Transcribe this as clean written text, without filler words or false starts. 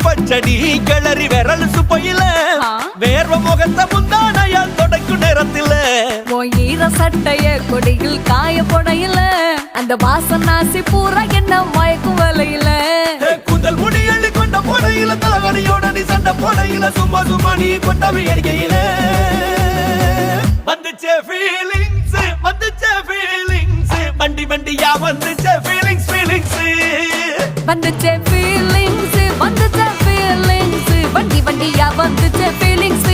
பச்சடி கிளறி விரல் சுப்பையில வேர்வ முகத்த முந்தானையால் தொடக்கும் நேரத்தில ஈர சட்டைய கொடியில் காய பொடையில அந்த வாசனாசி பூரா என்ன மயக்கும் வலையில கூந்தல் முடி அள்ளி கொண்ட போடையில தலகடியோட நீ சண்ட போடையில சும்மா சும்மா நீ கொண்டவை எரிக்கையில வந்துச்சே ஃபீலிங்ஸ் வண்டி வண்டியா வந்துச்சே ஃபீலிங்ஸ் வந்துச்சே ஃபீலிங்ஸ் வண்டி வண்டியா வந்துச்சே ஃபீலிங்ஸ்